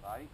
Vai.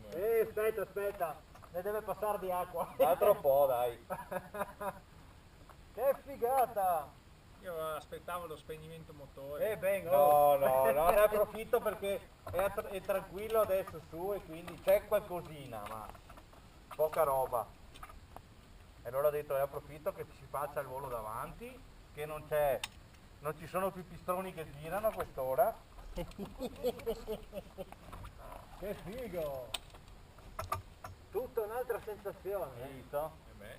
attimo. Aspetta, ne deve passare di acqua. Altro po', dai. Che figata! Io aspettavo lo spegnimento motore. Ben, No, non ne approfitto perché è tranquillo adesso su e quindi c'è qualcosina, ma poca roba. E allora ho detto, approfitto che ci faccia il volo davanti, che non ci sono più pistoni che girano a quest'ora. Che figo! Tutta un'altra sensazione. Hai visto? E beh,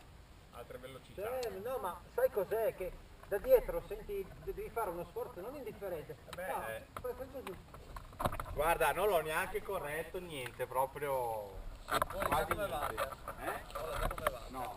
altre velocità. No, ma sai cos'è? Che da dietro senti, devi fare uno sforzo non indifferente. Beh, fai così. Guarda, non l'ho neanche corretto, niente, proprio quasi niente. Come va? No,